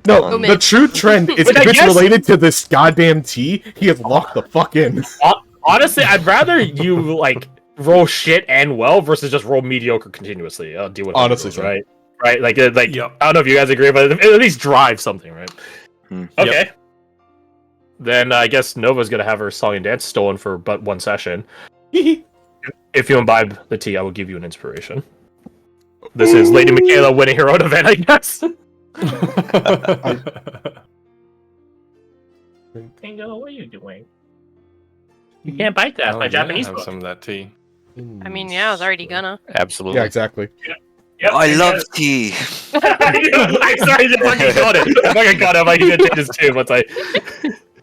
No, the true trend is if it's related to this goddamn tea, he is locked the fuck in. Honestly, I'd rather you like roll shit and well versus just roll mediocre continuously. I'll deal with Honestly, rolls, right? Right, like yep. I don't know if you guys agree, but at least drive something, right? Okay. Yep. Then I guess Nova's gonna have her song and dance stolen for but one session. If you imbibe the tea, I will give you an inspiration. This is Lady Michaela winning her own event, I guess. Tingo, what are you doing? You can't bite that. My Japanese have book. some of that tea. I mean, yeah, I was already gonna. Absolutely. Yeah, exactly. Yep, I love tea. I'm sorry, you fucking got it. I fucking got it. I'm like, you did this too once I.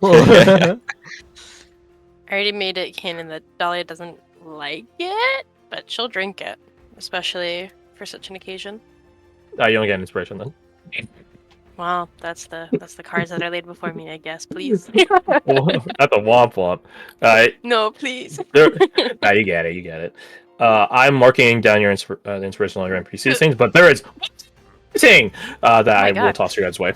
I already made it canon that Dahlia doesn't like it, but she'll drink it, especially for such an occasion. You only get an inspiration then. Wow, that's the cards that are laid before me, I guess. Please. That's a womp womp. No, please. Nah, you get it. I'm marking down your the inspirational on your NPC things, but there is thing that I will toss your guys' way.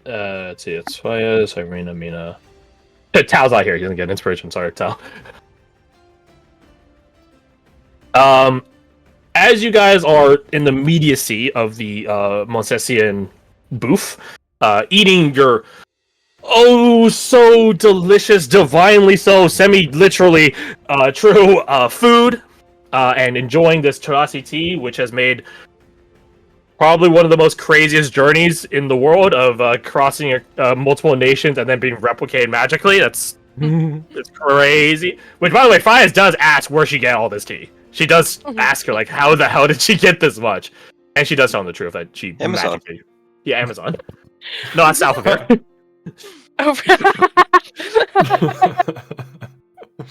Let's see, it's Faya, Irina, Mina. Tao's out here, he doesn't get inspiration, sorry, Tao. As you guys are in the immediacy of the Monsessian booth, eating your so delicious, divinely so, semi-literally true food, and enjoying this terasi tea, which has made probably one of the most craziest journeys in the world of crossing multiple nations and then being replicated magically. It's crazy. Which, by the way, Fias does ask where she get all this tea. She does ask her, like, how the hell did she get this much? And she does tell him the truth that she Amazon. magically... Yeah, Amazon. No, that's south of here.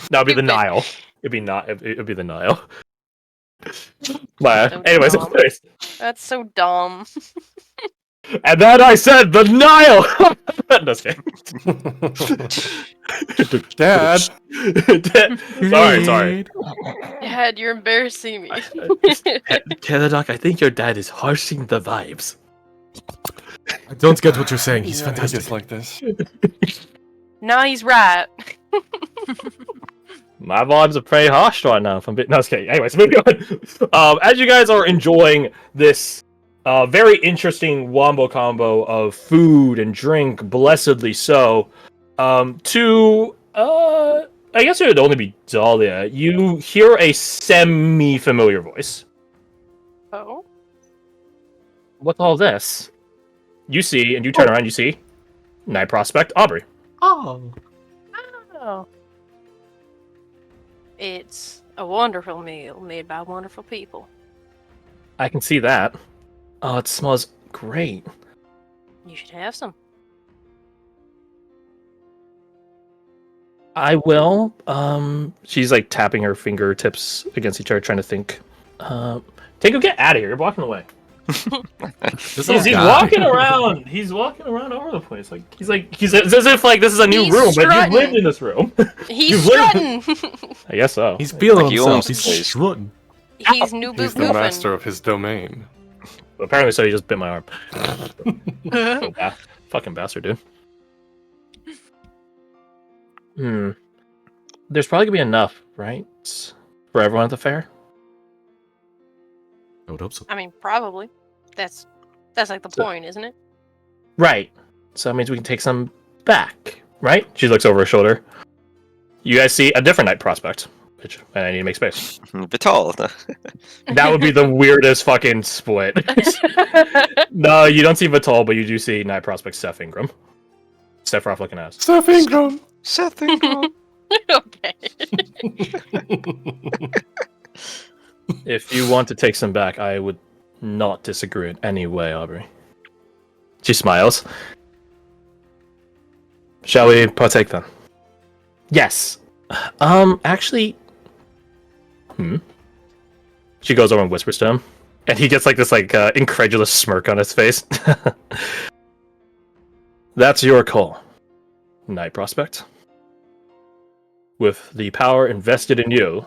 That would be the Nile. It'd be the Nile. But anyways, that's so dumb. And then I said the Nile. No, Dad. Sorry. Dad, you're embarrassing me. Teledoc, I think your dad is harshing the vibes. I don't get what you're saying. He's fantastic. Just like this. No, he's right. My vibes are pretty harsh right now. If I'm no, just kidding. Anyways, moving on. As you guys are enjoying this very interesting wombo combo of food and drink, blessedly so, I guess it would only be Dahlia. You hear a semi-familiar voice. Oh? What's all this? You see, and you turn around, you see Night Prospect Aubrey. Oh. It's a wonderful meal made by wonderful people. I can see that. Oh, it smells great. You should have some. I will. She's like tapping her fingertips against each other, trying to think. Tango, get out of here! You're blocking the way. He's walking around. He's walking around all over the place. He's as if like this is a new room, strutting. but you've lived in this room. He's strutting. I guess so. He's feeling Like he himself. owns He's the place. strutting. He's new He's the master of his domain. Apparently, so he just bit my arm. Fucking bastard, dude. There's probably gonna be enough, right, for everyone at the fair. I would hope so. I mean, probably. That's like the point, isn't it? Right. So that means we can take some back, right? She looks over her shoulder. You guys see a different Night Prospect, which I need to make space. Vital. That would be the weirdest fucking split. No, you don't see Vital, but you do see Night Prospect Seth Ingram. Sephiroth looking ass. Seth Ingram. Seth Ingram. Okay. If you want to take some back, I would not disagree in any way, Aubrey. She smiles. Shall we partake then? Yes. Actually... She goes over and whispers to him. And he gets like this incredulous smirk on his face. That's your call, Night Prospect. With the power invested in you,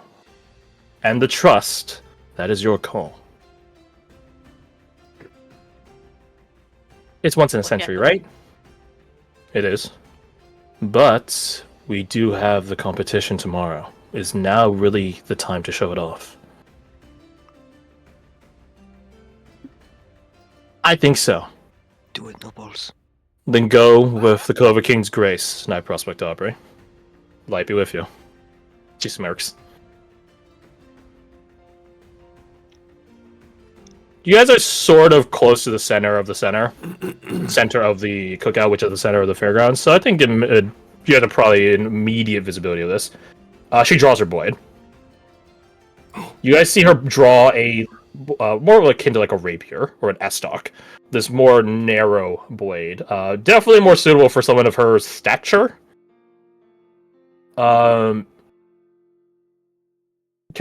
and the trust, that is your call. It's once in a century, right? It is. But we do have the competition tomorrow. Is now really the time to show it off? I think so. Do it, nobles. Then go with the Clover King's Grace, Night Prospect Aubrey. Light be with you. She smirks. You guys are sort of close to the center of the center of the cookout, which is the center of the fairgrounds. So I think you guys are probably in immediate visibility of this. She draws her blade. You guys see her draw a more akin to like a rapier or an estoc. This more narrow blade, definitely more suitable for someone of her stature. Can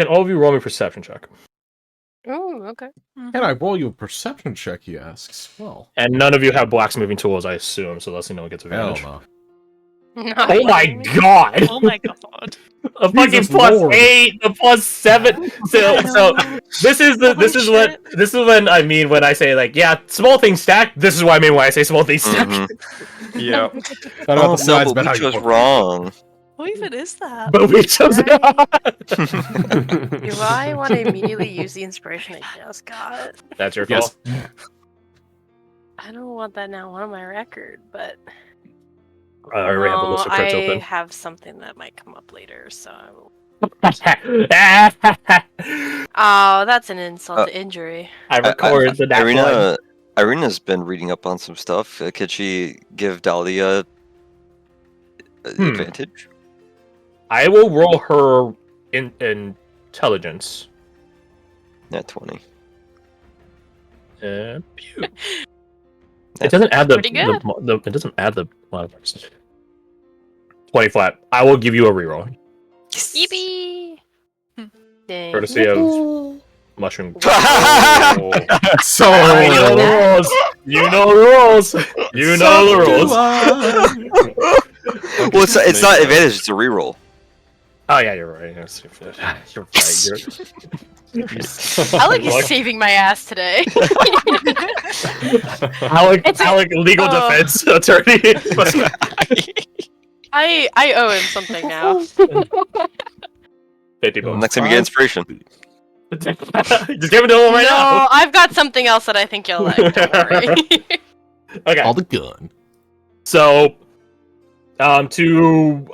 all of you roll me a perception check? Ooh, okay. Can I roll you a perception check, he asks? Well, And none of you have blacksmithing tools, I assume, so let's no one gets hell advantage. no. No, Oh my god! Oh my god. A fucking Jesus plus Lord. 8, a plus 7. So this is when I mean when I say like, yeah, small things stacked. This is what I mean when I say small things stacked. Mhm. Yeah. Not about Oh the size, no, but but how we you chose look. wrong. What even is that? But we chose Do I want to immediately use the inspiration I just got? That's your call. Yes. I don't want that now on my record, but I already have the list of crits I open. have something that might come up later, so I will. I Oh, that's an insult to injury. recorded the that one. Irina's been reading up on some stuff. Could she give Dahlia advantage? I will roll her intelligence. Nat 20. Pew. It doesn't add the, Pretty good. it doesn't add the modifiers. 20 flat. I will give you a reroll. Yippee! Dang. Courtesy of Mushroom. So You know the rules. You know the rules. You know the rules. Well, it's not advantage, it's a reroll. Oh yeah, you're right. Yes, you're right. Alec is saving my ass today. Alec, It's a- Alec, legal oh. defense attorney. I owe him something now. 50 bucks. Next time you get inspiration. Just give it to him right No, now. I've got something else that I think you'll like. Don't worry. Okay. all the gun. So, to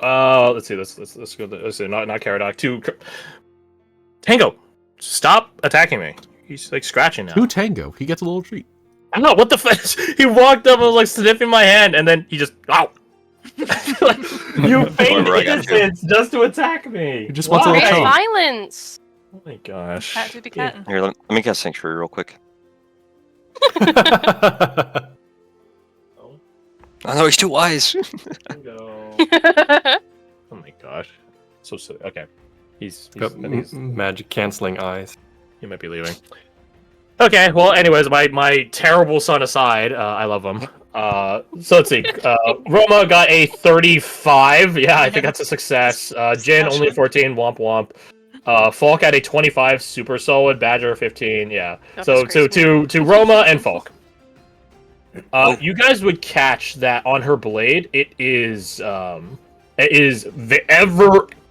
let's see, let's go. Let's see, not Caradoc. Tango, stop attacking me. He's like scratching now. To Tango, he gets a little treat. I don't know what the fuck. He walked up and was like sniffing my hand, and then he just ow. You feigned Whatever, I got you. innocence just to attack me. He just wants a Why? little Great chomp. violence. Oh my gosh. Cat to be cat. Here, let me cast Sanctuary real quick. Oh, Oh no, he's too wise. Tango. Oh my gosh. So silly. Okay. He's Got magic canceling eyes. he might be leaving. Okay, well, anyways, my terrible son aside, I love him. So let's see. Roma got a 35. Yeah, I think that's a success. Jin only 14. Womp womp. Falk had a 25. Super solid. Badger 15. Yeah. That's So crazy. to Roma and Falk. You guys would catch that on her blade. It is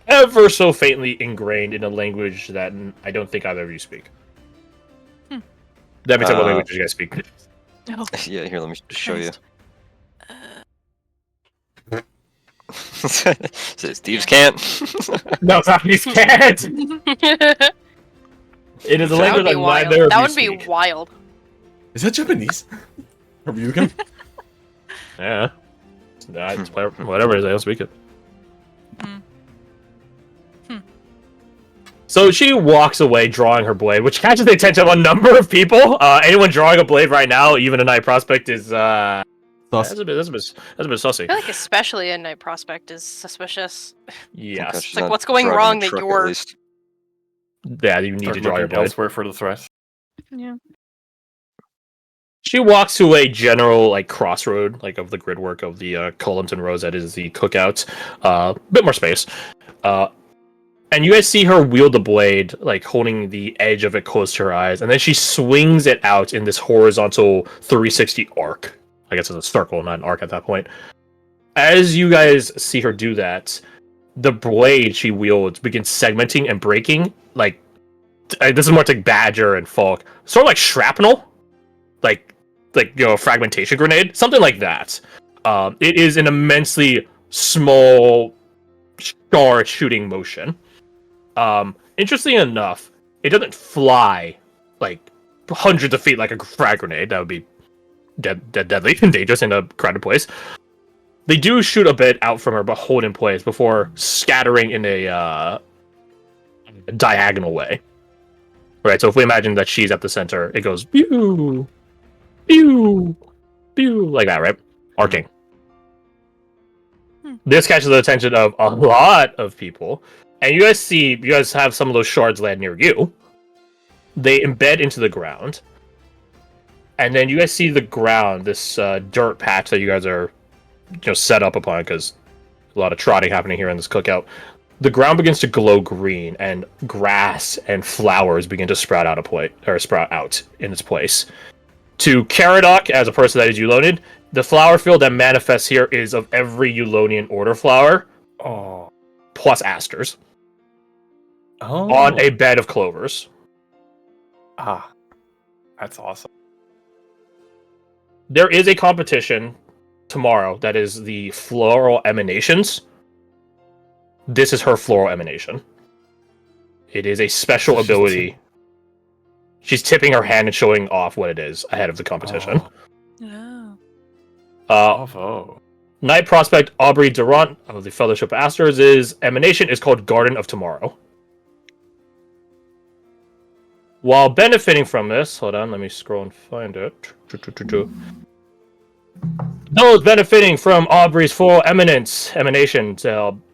ever so faintly ingrained in a language that I don't think either of you speak. That means what language do you guys speak? Oh, Yeah, here, let me show you. Christ. Says Steve's can't. No, Japanese can't. that It is a would language be that wild. neither of That you would be speak. wild. Is that Japanese? Are you again? Yeah. It's whatever it is, I don't speak it. So she walks away drawing her blade, which catches the attention of a number of people. Anyone drawing a blade right now, even a Night Prospect, is that's a bit sussy. I feel like especially a Night Prospect is suspicious. Yes. She's like, not what's going driving wrong a that truck, at you're- least. Yeah, you need Start to draw your looking blade. elsewhere for the threat. Yeah. She walks to a general like crossroad, like of the grid work of the columns and rows that is the cookout. Bit more space. And you guys see her wield the blade, like holding the edge of it close to her eyes, and then she swings it out in this horizontal 360 arc I guess it's a circle, not an arc at that point. As you guys see her do that, the blade she wields begins segmenting and breaking. Like, this is more like Badger and Falk. Sort of like shrapnel. Like a fragmentation grenade. Something like that. It is an immensely small star shooting motion. Interestingly enough, it doesn't fly like hundreds of feet like a frag grenade. That would be deadly and dangerous in a crowded place. They do shoot a bit out from her, but hold in place before scattering in a diagonal way. Right, so if we imagine that she's at the center, it goes pew, pew, pew, like that, right? Arcing. This catches the attention of a lot of people, and you guys have some of those shards land near you. They embed into the ground, and then you guys see the ground, this dirt patch that you guys are set up upon, because a lot of trotting happening here in this cookout. The ground begins to glow green, and grass and flowers begin to sprout out in its place. To Caradoc, as a person that is Eulonian, the flower field that manifests here is of every Eulonian order flower, plus asters, on a bed of clovers. Ah, that's awesome. There is a competition tomorrow that is the floral emanations. This is her floral emanation. It is a special ability. She's tipping her hand and showing off what it is ahead of the competition. Knight Prospect Aubrey Durant of the Fellowship of Asters' emanation is called Garden of Tomorrow. While benefiting from this, hold on, let me scroll and find it. Those benefiting from Aubrey's full emanation,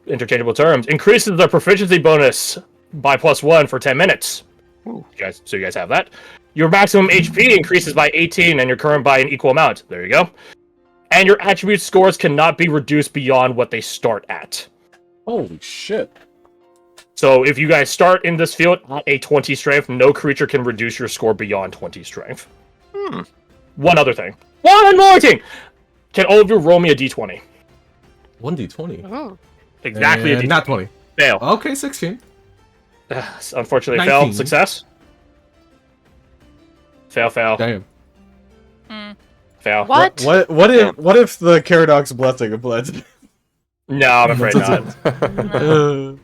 interchangeable terms, increases their proficiency bonus by +1 for 10 minutes. You guys have that. Your maximum HP increases by 18 and your current by an equal amount. There you go. And your attribute scores cannot be reduced beyond what they start at. Holy shit. So if you guys start in this field at a 20 strength, no creature can reduce your score beyond 20 strength. One other thing. One more thing! Can all of you roll me a d20? 1d20. Oh. Exactly a d20. Not 20. Fail. Okay, 16. Unfortunately, 19. fail. Success? Fail. Damn. Fail. What? What if the Caradoc's blessing applies? No, I'm afraid not.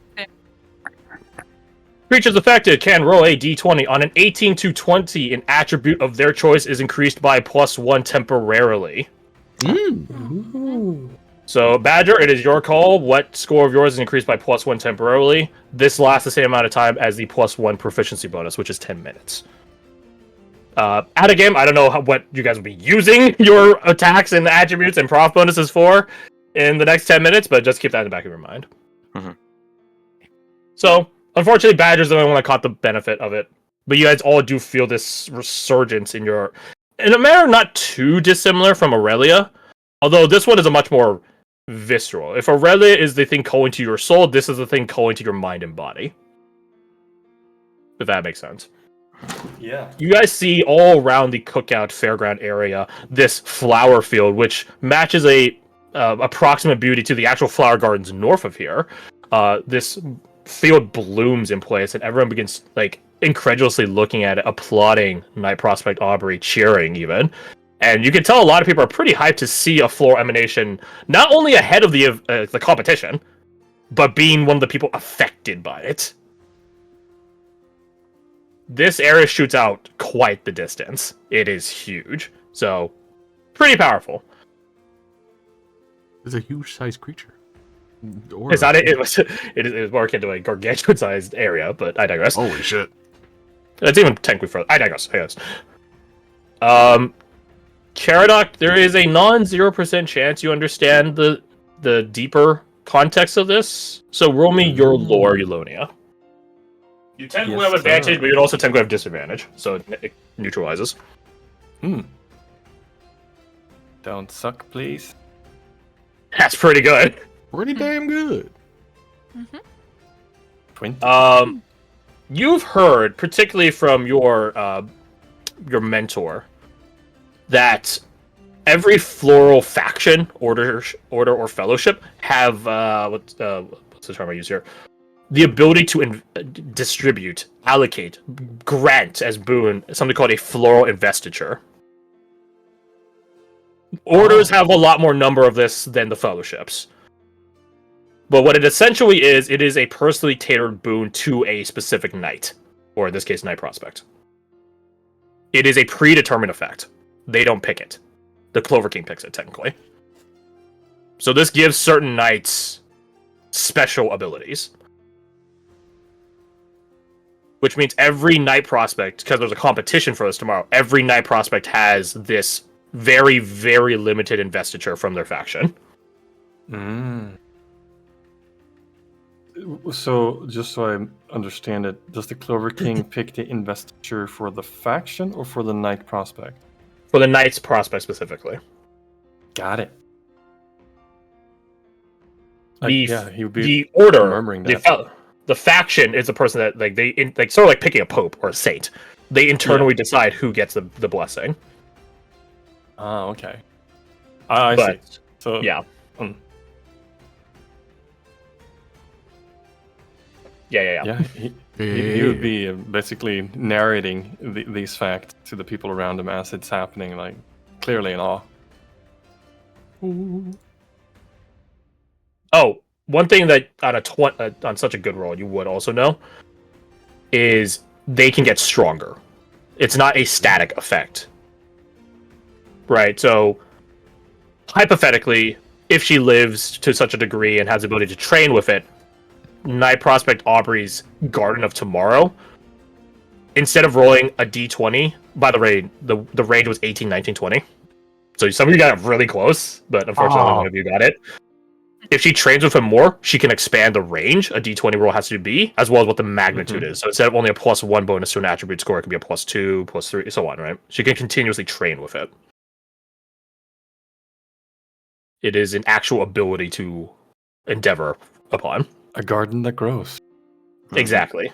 Creatures affected can roll a d20. On an 18 to 20, an attribute of their choice is increased by +1 temporarily. So, Badger, it is your call. What score of yours is increased by +1 temporarily? This lasts the same amount of time as the +1 proficiency bonus, which is 10 minutes. At a game, I don't know what you guys will be using your attacks and attributes and prof bonuses for in the next 10 minutes, but just keep that in the back of your mind. So, unfortunately, Badger's the only one that caught the benefit of it. But you guys all do feel this resurgence in a manner not too dissimilar from Aurelia. Although this one is a much more visceral. If Aurelia is the thing calling to your soul, this is the thing calling to your mind and body. If that makes sense. Yeah. You guys see all around the cookout fairground area this flower field, which matches a approximate beauty to the actual flower gardens north of here. This field blooms in place, and everyone begins incredulously looking at it, applauding Knight Prospect Aubrey, cheering even. And you can tell a lot of people are pretty hyped to see a floral emanation, not only ahead of the competition, but being one of the people affected by it. This area shoots out quite the distance. It is huge. So, pretty powerful. It's a huge-sized creature. It's not. It is more akin to a gargantuan-sized area, but I digress. Holy shit. It's even technically further. I digress. Caradoc, there is a non-0% chance you understand the deeper context of this. So roll me your lore, Eulonia. You technically have advantage, but you'd also technically have disadvantage, so it neutralizes. Don't suck, please. That's pretty good. Pretty damn good. 20. You've heard, particularly from your mentor, that every floral faction, order or fellowship have what's the term I use here? The ability to distribute, allocate, grant as boon something called a floral investiture. Orders have a lot more number of this than the fellowships. But what it essentially is, it is a personally tailored boon to a specific knight, or in this case, knight prospect. It is a predetermined effect. They don't pick it. The Clover King picks it, technically. So this gives certain knights special abilities. Which means every knight prospect, because there's a competition for this tomorrow, every knight prospect has this very, very limited investiture from their faction. So, just so I understand it, does the Clover King pick the investiture for the faction or for the knight prospect? For the knight's prospect specifically. Got it. He would be the order, remembering that. the faction is the person that they sort of like picking a pope or a saint. They internally decide who gets the blessing. Ah, okay. I see. So yeah. Yeah. Yeah, he would be basically narrating these facts to the people around him as it's happening, like clearly in awe. Oh, one thing that on such a good roll you would also know is they can get stronger. It's not a static effect. Right, so hypothetically, if she lives to such a degree and has the ability to train with it, Knight Prospect Aubrey's Garden of Tomorrow, instead of rolling a d20, by the way, the range was 18, 19, 20. So some of you got it really close, but unfortunately none of you got it. If she trains with him more, she can expand the range a d20 roll has to be, as well as what the magnitude is. So instead of only a +1 bonus to an attribute score, it can be a +2, +3, so on, right? She can continuously train with it. It is an actual ability to endeavor upon. A garden that grows. Exactly.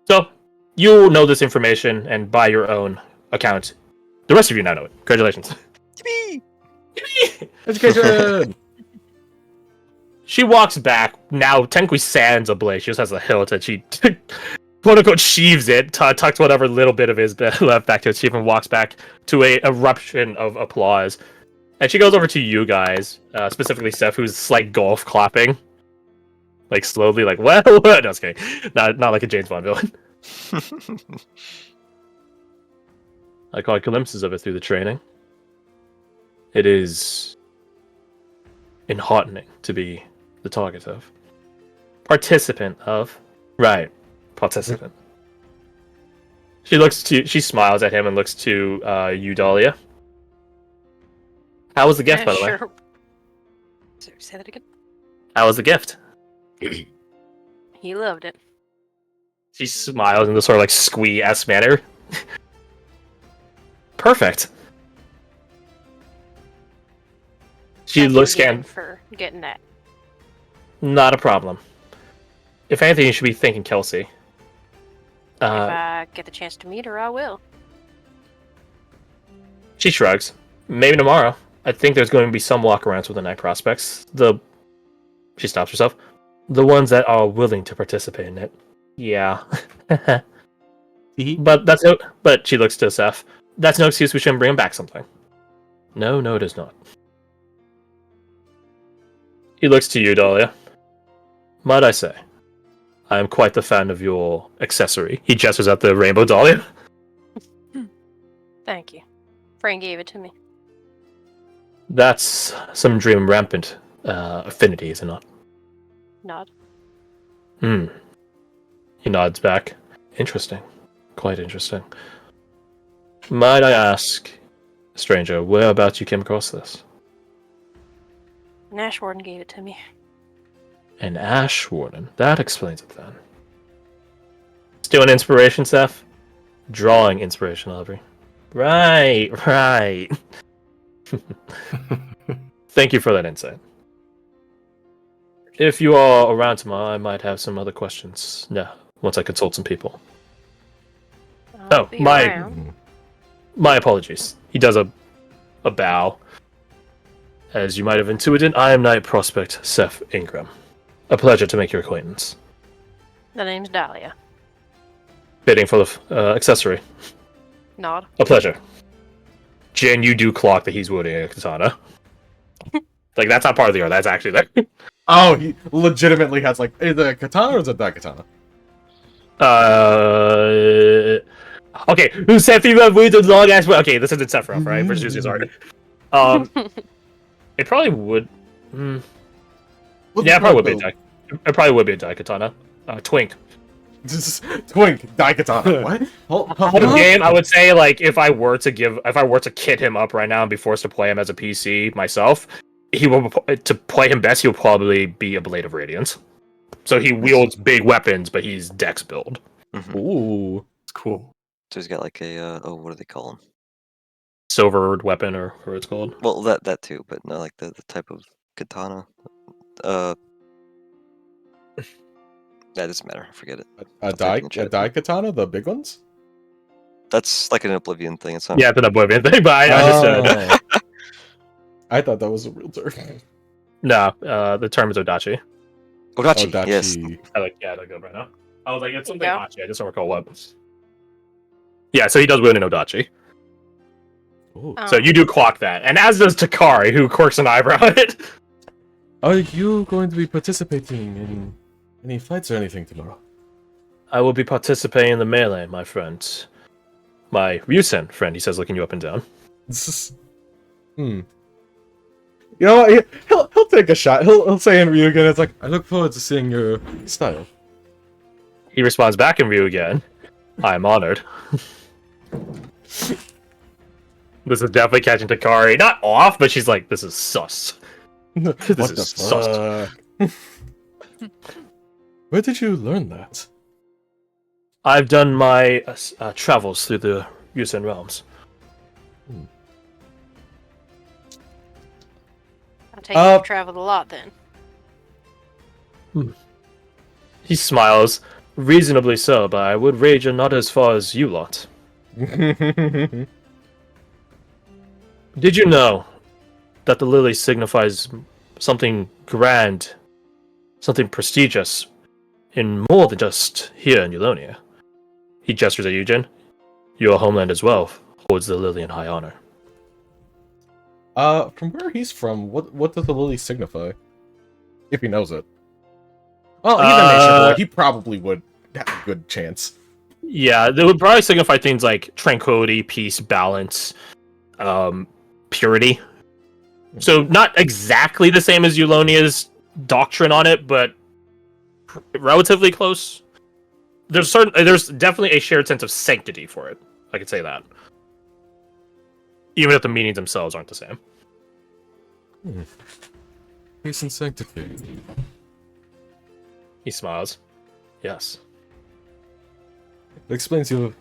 So, you know this information, and by your own account, the rest of you now know it. Congratulations. Education! She walks back, now technically sans a blade. She just has a hilt, and she quote-unquote sheaves it, tucks whatever little bit of his left back to its sheath, and walks back to a eruption of applause. And she goes over to you guys, specifically Seth, who's like golf clapping. Like slowly, like, well, no, I was kidding. Not like a James Bond villain. I caught glimpses of it through the training. It is enheartening to be the target of. Participant of. Right. Participant. She smiles at him and looks to you, Dahlia. How was the gift, by the way? Say that again. How was the gift? He loved it. She smiles in this sort of like squee-esque manner. Perfect. She looks scanned for getting that. Not a problem. If anything, you should be thanking Kelsey. If I get the chance to meet her, I will. She shrugs. Maybe tomorrow. I think there's going to be some walkarounds with the night prospects. She stops herself. The ones that are willing to participate in it. Yeah. But she looks to Seth. That's no excuse we shouldn't bring him back something. No, it is not. He looks to you, Dahlia. Might I say, I am quite the fan of your accessory. He gestures at the rainbow Dahlia. Thank you. Frank gave it to me. That's some dream rampant affinity, is it not? Nod. He nods back. Interesting. Quite interesting. Might I ask, stranger, whereabouts you came across this? An Ash Warden gave it to me. An Ash Warden. That explains it then. Still an inspiration, Seth? Drawing inspiration, Aubrey. Right. Thank you for that insight. If you are around tomorrow, I might have some other questions. Yeah, once I consult some people. I'll be around. My apologies. He does a bow. As you might have intuited, I am Knight Prospect Seth Ingram. A pleasure to make your acquaintance. The name's Dahlia. Bidding for the accessory. Nod. A pleasure. Jin, you do clock that he's wielding a katana. Like, that's not part of the art, that's actually there. Oh, he legitimately has like, is it a katana or is it that katana? Okay, who said female with the long ass? Okay, this isn't Sephiroth, right? Versus his art. It probably would. Yeah, it probably would be a die. It probably would be a die katana. Twink. Twink, Daikatana. What? Hold on. Game, I would say, like, if I were to kit him up right now and be forced to play him as a PC myself, to play him best, he'll probably be a Blade of Radiance. So he wields big weapons, but he's Dex build. Ooh, It's cool. So he's got like a what do they call them? Silvered weapon, or what it's called. Well, that too, but no, like the type of katana. That doesn't matter. Forget it. a Daikatana, the big ones. That's like an Oblivion thing. It's not. Yeah, it's an Oblivion thing, but I understood. Oh. I thought that was a real term. No, the term is Odachi. Odachi. Yes. I look it up right now. I was like, it's something Yeah. Odachi. I just don't recall what. Yeah, so he does wield an Odachi. Ooh. So you do clock that, and as does Takari, who quirks an eyebrow at it. Are you going to be participating in any fights or anything tomorrow? I will be participating in the melee, my friend. My Ryusen friend, he says, looking you up and down. You know what? He'll take a shot. He'll say in Ryugen, it's like, I look forward to seeing your style. He responds back in Ryu again. I am honored. This is definitely catching Takari. Not off, but she's like, this is sus. What This the is sus. fuck? Where did you learn that? I've done my travels through the Ryusen realms. I take it you've traveled a lot then. He smiles. Reasonably so, but I would wager not as far as you lot. Did you know that the lily signifies something grand, something prestigious, in more than just here in Eulonia? He gestures at Eugen. Your homeland as well holds the lily in high honor. From where he's from, what does the lily signify? If he knows it. Well, he's a nation boy. He probably would have a good chance. Yeah, they would probably signify things like tranquility, peace, balance, purity. So not exactly the same as Eulonia's doctrine on it, but relatively close. There's definitely a shared sense of sanctity for it. I could say that. Even if the meanings themselves aren't the same. Peace and sanctity. He smiles. Yes. It explains your...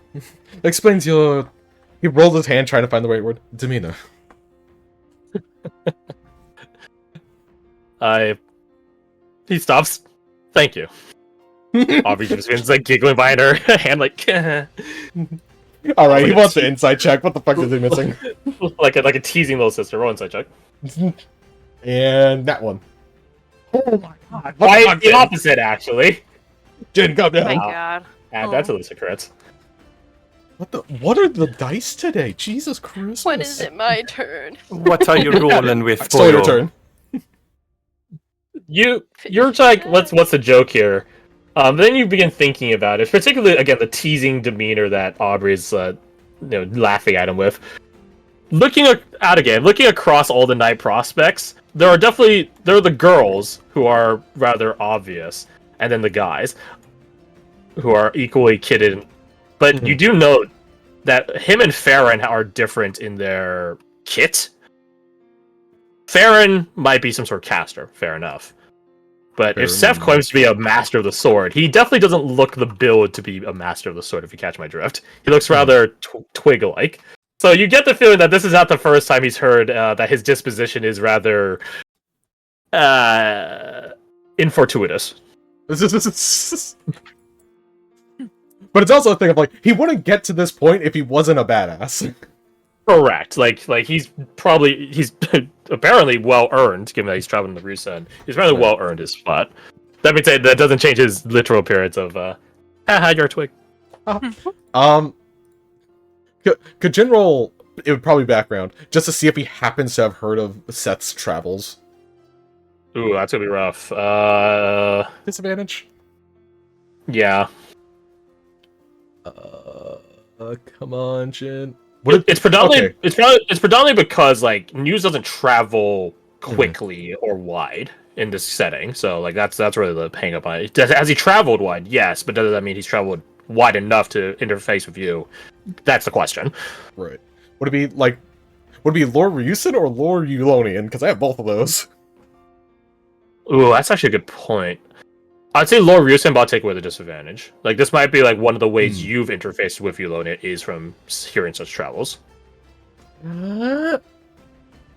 explains your... He rolls his hand trying to find the right word. Demeanor. He stops. Thank you. Aubrey just begins like giggling behind her hand, like Alright, he wants the inside check. What the fuck is he missing? like a teasing little sister. Roll inside check. And that one. Oh my god. Why the opposite, actually? Jin, go Oh down. my god. That's at least a crit. What are the dice today? Jesus Christ. When is it my turn? What are you rolling with, It's still your boyo? turn. You're like, what's the joke here? Then you begin thinking about it, particularly again the teasing demeanor that Aubrey's laughing at him with. Looking across all the knight prospects, there are the girls who are rather obvious, and then the guys who are equally kitted. But you do note that him and Farron are different in their kit. Farron might be some sort of caster, fair enough. But if Seth claims to be a master of the sword, he definitely doesn't look the build to be a master of the sword, if you catch my drift. He looks rather twig-like. So you get the feeling that this is not the first time he's heard that his disposition is rather infortuitous. But it's also a thing of like, he wouldn't get to this point if he wasn't a badass. Correct. Like he's apparently well earned, given that he's traveling the Rusen. He's apparently well earned his spot. That being said, that doesn't change his literal appearance of haha, you're a twig. Could General, it would probably background, just to see if he happens to have heard of Seth's travels. Ooh, that's gonna be rough. Disadvantage? Yeah. Come on, Jin. It's predominantly it's predominantly because like news doesn't travel quickly or wide in this setting. So like that's really the hang up on it. Has he traveled wide? Yes, but does that mean he's traveled wide enough to interface with you? That's the question. Right. Would it be Lord Ryusen or Lord Eulonian? Because I have both of those. Ooh, that's actually a good point. I'd say Lord Ryusen, but I'll take away the disadvantage. Like, this might be, like, one of the ways you've interfaced with Eulonia is from hearing such travels. Alright.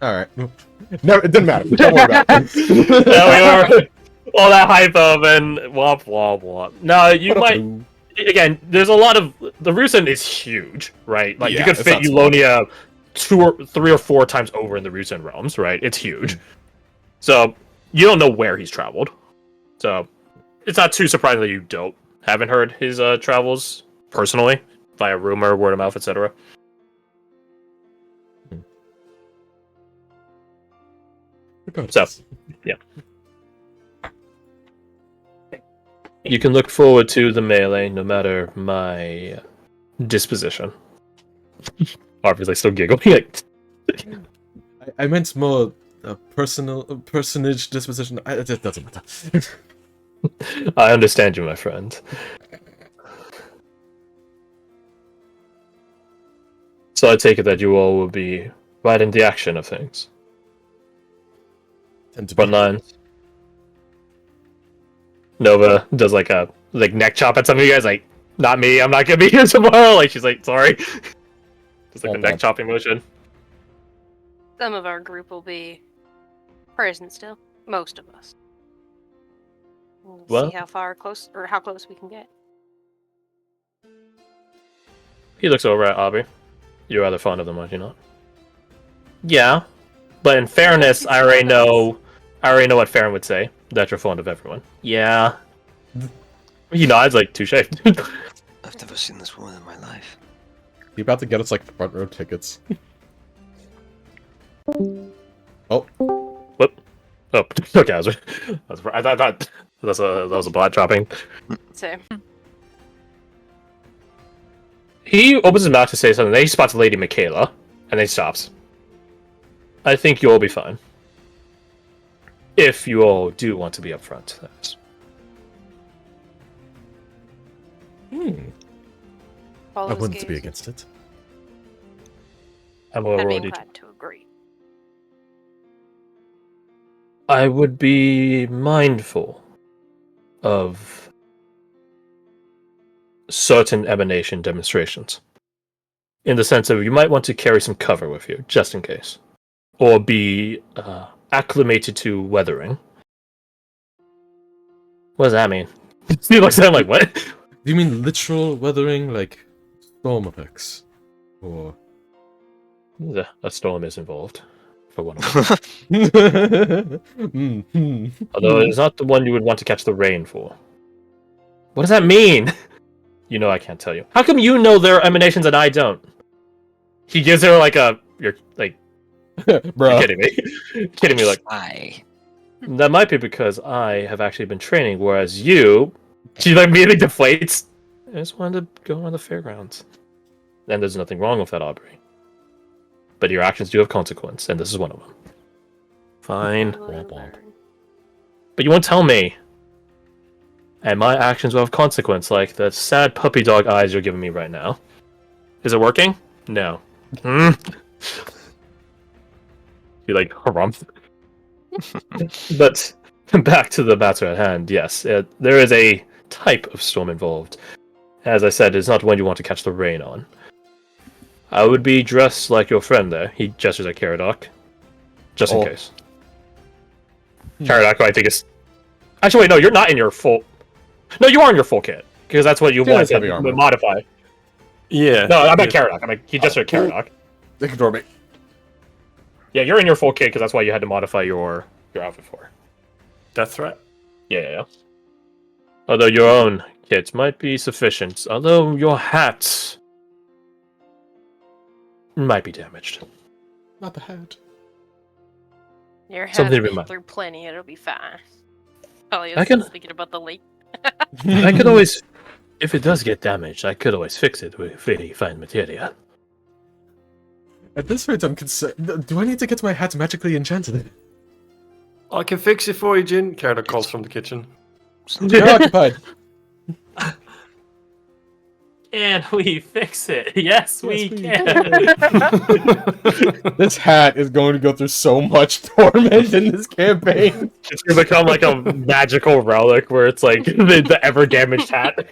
No, it didn't matter. Don't worry about it. All that hype of and womp womp womp. No, you might... Again, there's a lot of... The Ryusen is huge, right? Like, you could fit Eulonia 2 or 3 or 4 times over in the Ryusen realms, right? It's huge. So, you don't know where he's traveled. So... It's not too surprising that you haven't heard his travels personally, via rumor, word of mouth, etc. So, yeah. You can look forward to the melee no matter my disposition. Obviously, still giggling. I meant more personage disposition. It doesn't matter. I understand you, my friend. So I take it that you all will be right in the action of things. Front lines. Nova does like a neck chop at some of you guys, like, not me, I'm not gonna be here tomorrow. Like, she's like, sorry. Just like a neck chopping motion. Some of our group will be present still. Most of us. We'll see how close we can get. He looks over at Aubrey. You're rather fond of them, aren't you not? Yeah, but in fairness, I already know what Farron would say. That you're fond of everyone. Yeah. He nods like touche. I've never seen this woman in my life. You about to get us like front row tickets? Oh. Whoop. Oh, okay. I thought that was a bot dropping. So. He opens his mouth to say something. Then he spots Lady Michaela, and then he stops. I think you'll all be fine. If you all do want to be upfront, that is. I wouldn't be against it. I'm I'd be already. glad to agree. I would be mindful of certain emanation demonstrations. In the sense of you might want to carry some cover with you, just in case. Or be acclimated to weathering. What does that mean? He looks at him like, what? Do you mean literal weathering, like storm effects? Or... A storm is involved, for one of them. Although it is not the one you would want to catch the rain for. What does that mean? You know I can't tell you. How come you know their emanations and I don't? He gives her like a... You're like... Bro. You're kidding me. Kidding me, like... Aye. That might be because I have actually been training, whereas you... She like immediately deflates. I just wanted to go on the fairgrounds. And there's nothing wrong with that, Aubrey. But your actions do have consequence, and this is one of them. Fine. But you won't tell me. And my actions will have consequence, like the sad puppy dog eyes you're giving me right now. Is it working? No. You like harumph. But back to the matter at hand, yes. There is a type of storm involved. As I said, it's not one you want to catch the rain on. I would be dressed like your friend there. He gestures at Caradoc. Just in case. Caradoc, I think is... Actually, wait, no, you're not in your full... No, you are in your full kit. Because that's what you want to modify. Yeah. No, I meant Caradoc. He gestured at Caradoc. Ignore me. Yeah, you're in your full kit because that's why you had to modify your outfit for. That's right. Yeah. Although your own kit might be sufficient. Although your hat might be damaged. Not the hat. Your hat's Something to be been mind. through plenty. It'll be fine. Probably I can- thinking about the lake. I could always, if it does get damaged, I could always fix it with very fine material. At this rate, I'm concerned. Do I need to get my hat magically enchanted? I can fix it for you, Jin. Carter calls from the kitchen. You're occupied. Can we fix it? Yes, we we can. This hat is going to go through so much torment in this campaign. It's gonna become like a magical relic where it's like the ever damaged hat.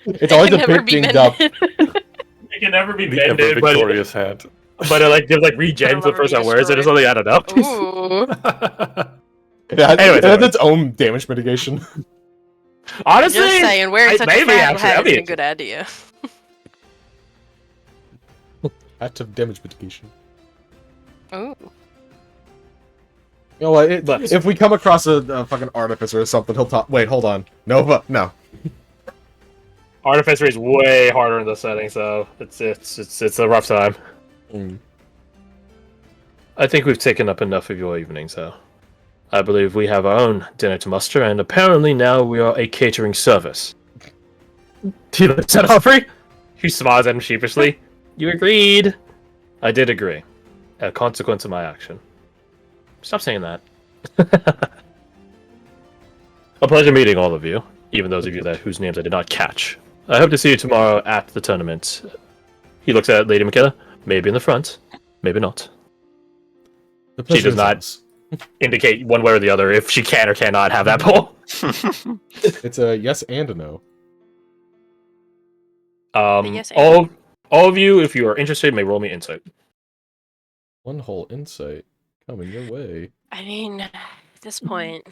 It's always a bit dinged up. It can never be The ever mended, but victorious hat. it like gives like regens the person that wears it or something. I don't know. Ooh. It has its own damage mitigation. Honestly, Just saying, wearing such a maybe fat actually, hat that'd be isn't a good idea. Hat of damage mitigation. Ooh. You know what? But- If we come across a fucking artificer or something, he'll talk. Wait, hold on. No. Artificer is way harder in this setting, so it's a rough time. Mm. I think we've taken up enough of your evening, so I believe we have our own dinner to muster, and apparently now we are a catering service. He looks at Humphrey. She smiles at him sheepishly. You agreed. I did agree. A consequence of my action. Stop saying that. A pleasure meeting all of you, even those of you whose names I did not catch. I hope to see you tomorrow at the tournament. He looks at Lady Michaela. Maybe in the front, maybe not. She does not indicate one way or the other if she can or cannot have that poll. It's a yes and a no. Yes, and- all of you, if you are interested, may roll me insight. One whole insight coming your way. I mean, at this point.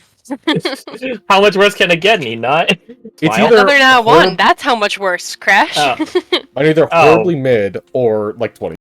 How much worse can it get, need not? It's Smile. either Another now one. horrib- That's how much worse. Crash. Oh. either Oh. horribly mid or like 20.